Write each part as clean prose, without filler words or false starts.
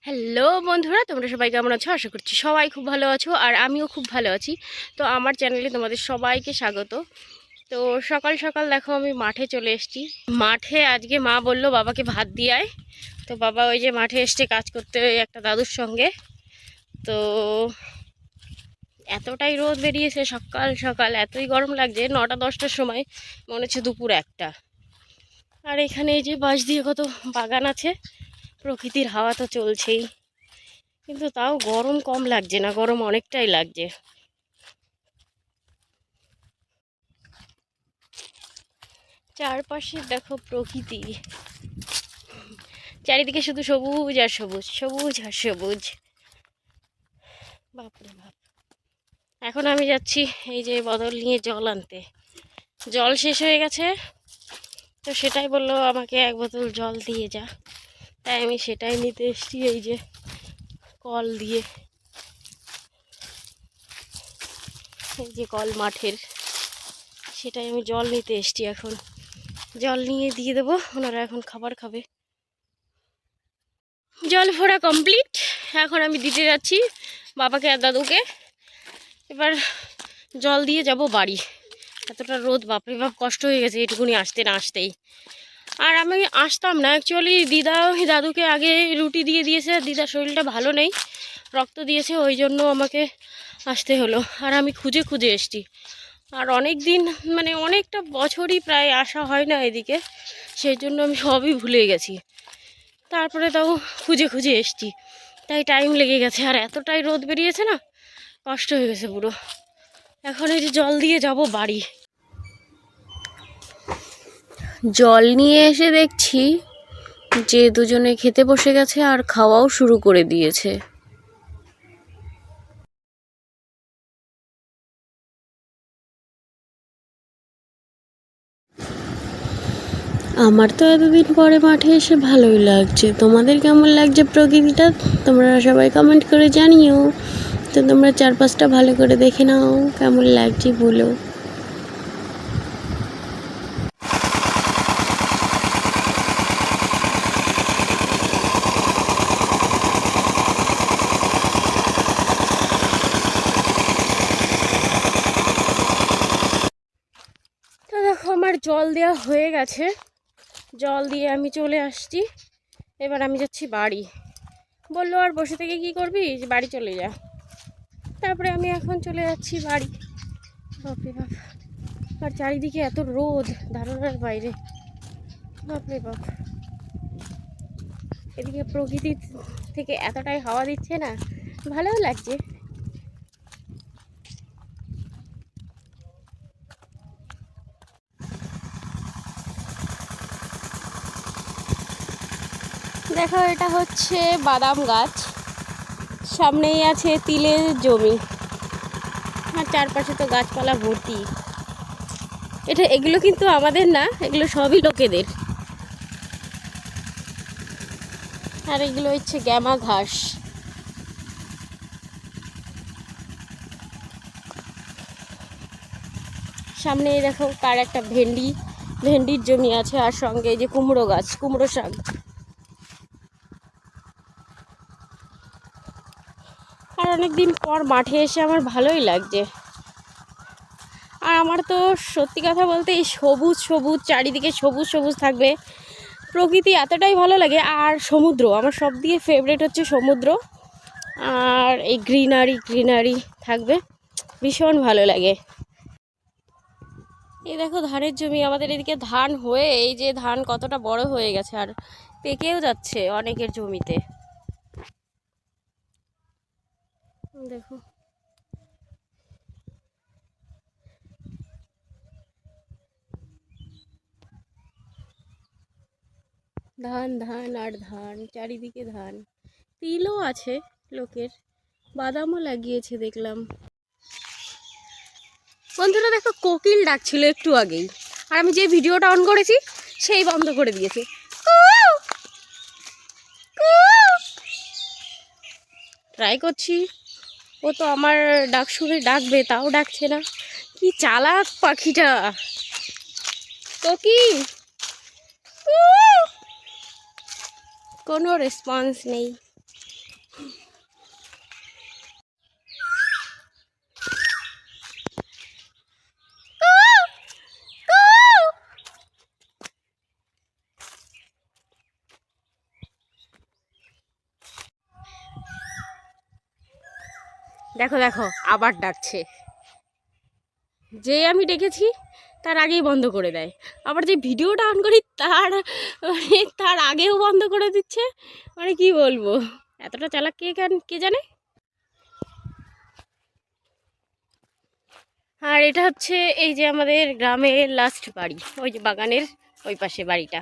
Hello বন্ধুরা, তোমরা সবাই কেমন আছো? আশা করছি সবাই খুব ভালো আছো, আর আমিও খুব ভালো আছি। তো আমার চ্যানেলে তোমাদের সবাইকে স্বাগত। তো সকাল সকাল দেখো আমি মাঠে চলে এসেছি। মাঠে আজকে মা বলল বাবাকে ভাত দিয়ে আয়। তো বাবা ওই যে মাঠে এসছে কাজ করতে ওই একটা দাদুর সঙ্গে। তো এতটাই রোদ বেরিয়েছে সকাল সকাল, এতই গরম লাগছে, 9টা 10টার সময় মনে হচ্ছে দুপুর 1টা। আর এখানে এই যে বাঁশ দিয়ে কত বাগান আছে, প্রকৃতির হাওয়া তো চলছেই, কিন্তু তাও গরম কম লাগছে না, গরম অনেকটাই লাগছে। চারপাশে দেখো প্রকৃতি, চারিদিকে শুধু সবুজ আর সবুজ, সবুজ আর সবুজ। বাপরে বাপ। এখন আমি যাচ্ছি এই যে বদল নিয়ে জল আনতে। জল শেষ হয়ে গেছে, তো সেটাই বললো আমাকে 1 বোতল জল দিয়ে যা। তাই আমি সেটাই নিতে এসছি, এই যে কল দিয়ে, এই যে কল মাঠের, সেটাই আমি জল নিতে এসছি। এখন জল নিয়ে দিয়ে দেবো, ওনারা এখন খাবার খাবে। জল ভরা কমপ্লিট, এখন আমি দিতে যাচ্ছি বাবাকে আর দাদুকে। এবার জল দিয়ে যাব বাড়ি। এতটা রোদ, বাপরে বাপ, কষ্ট হয়ে গেছে এটুকুনি আসতে না আসতেই। আর আমি আসতাম না অ্যাকচুয়ালি, দিদা দাদুকে আগে রুটি দিয়ে দিয়েছে, দিদার শরীরটা ভালো নেই, রক্ত দিয়েছে, ওই জন্য আমাকে আসতে হলো। আর আমি খুঁজে খুঁজে এসছি, আর অনেক দিন মানে অনেকটা বছরই প্রায় আসা হয় না এদিকে, সেই জন্য আমি সবই ভুলে গেছি। তারপরে তাও খুঁজে খুঁজে এসছি, তাই টাইম লেগে গেছে। আর এতটাই রোদ বেরিয়েছে না, কষ্ট হয়ে গেছে পুরো। এখন এই যে জল দিয়ে যাব বাড়ি। জল নিয়ে এসে দেখছি যে দুজনে খেতে বসে গেছে আর খাওয়াও শুরু করে দিয়েছে। আমার তো এতদিন পরে মাঠে এসে ভালোই লাগছে। তোমাদের কেমন লাগছে প্রকৃতিটা তোমরা সবাই কমেন্ট করে জানিও। তো তোমরা চারপাশটা ভালো করে দেখে নাও কেমন লাগছে বলো। তো দেখো আমার জল দেওয়া হয়ে গেছে, জল দিয়ে আমি চলে আসছি। এবার আমি যাচ্ছি বাড়ি। বললো আর বসে থেকে কি করবি, যে বাড়ি চলে যা। তারপরে আমি এখন চলে যাচ্ছি বাড়ি। বাপরে বাপ, আর চারিদিকে এত রোদ, ধারণার বাইরে। বাপরে বাপ, এদিকে প্রকৃতি থেকে এতটাই হাওয়া দিচ্ছে না, ভালোও লাগছে। দেখো এটা হচ্ছে বাদাম গাছ, সামনেই আছে তিলের জমি, আর চারপাশে তো গাছপালা ভর্তি। এগুলো কিন্তু আমাদের না, এগুলো সবই লোকেদের। আর এগুলো হচ্ছে গ্যামা ঘাস। সামনে দেখো কার একটা ভেন্ডির জমি আছে, আর সঙ্গে এই যে কুমড়ো গাছ, কুমড়ো শাক। আর অনেকদিন পর মাঠে এসে আমার ভালোই লাগছে। আর আমার তো সত্যি কথা বলতে এই সবুজ সবুজ, চারিদিকে সবুজ সবুজ থাকবে, প্রকৃতি এতটাই ভালো লাগে। আর সমুদ্র, আমার সব দিয়ে ফেভারিট হচ্ছে সমুদ্র। আর এই গ্রিনারি গ্রিনারি থাকবে, ভীষণ ভালো লাগে। এই দেখো ধানের জমি, আমাদের এদিকে ধান হয়ে এই যে ধান কতটা বড় হয়ে গেছে, আর পেকেও যাচ্ছে অনেকের জমিতে। দেখো ধান ধান আর ধান, চারিদিকে ধান, তিলও আছে লোকের, বাদামও লাগিয়েছে দেখলাম। বন্ধুরা দেখো কোকিল ডাকছিল একটু আগেই, আর আমি যে ভিডিওটা অন করেছি সেই বন্ধ করে দিয়েছে। ট্রাই করছি, ও তো আমার ডাক শুনে ডাকবে, তাও ডাকছে না। কি চালাক পাখিটা, কোকিল, কোনো রেসপন্স নেই। দেখো দেখো আবার ডাকছে, যে আমি ডেকেছি তার আগেই বন্ধ করে দেয়, আবার যে ভিডিওটা অন করি তার আগেও বন্ধ করে দিচ্ছে। মানে কি বলবো, এতটা চালাক কে জানে। আর এটা হচ্ছে এই যে আমাদের গ্রামের লাস্ট বাড়ি, ওই যে বাগানের ওই পাশে বাড়িটা,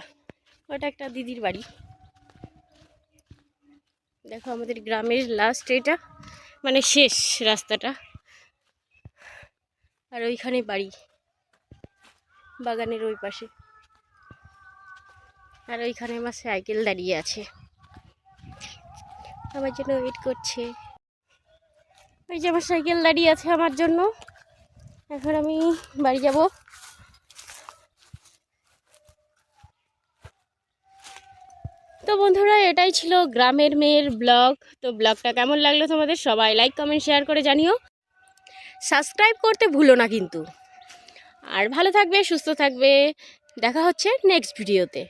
ওটা একটা দিদির বাড়ি। দেখো আমাদের গ্রামের লাস্ট এটা, মানে শেষ রাস্তাটা, আর ওইখানে বাড়ি বাগানের ওই পাশে। আর ওইখানে আমার সাইকেল দাঁড়িয়ে আছে, আমার জন্য ওয়েট করছে। ওই যে আমার সাইকেল দাঁড়িয়ে আছে আমার জন্য, এখন আমি বাড়ি যাব। তো বন্ধুরা, এটাই ছিল গ্রামের মেয়ের ব্লগ। তো ব্লগটা কেমন লাগলো তোমাদের, সবাই লাইক কমেন্ট শেয়ার করে জানিও, সাবস্ক্রাইব করতে ভুলো না কিন্তু। আর ভালো থাকবে, সুস্থ থাকবে, দেখা হচ্ছে নেক্সট ভিডিওতে।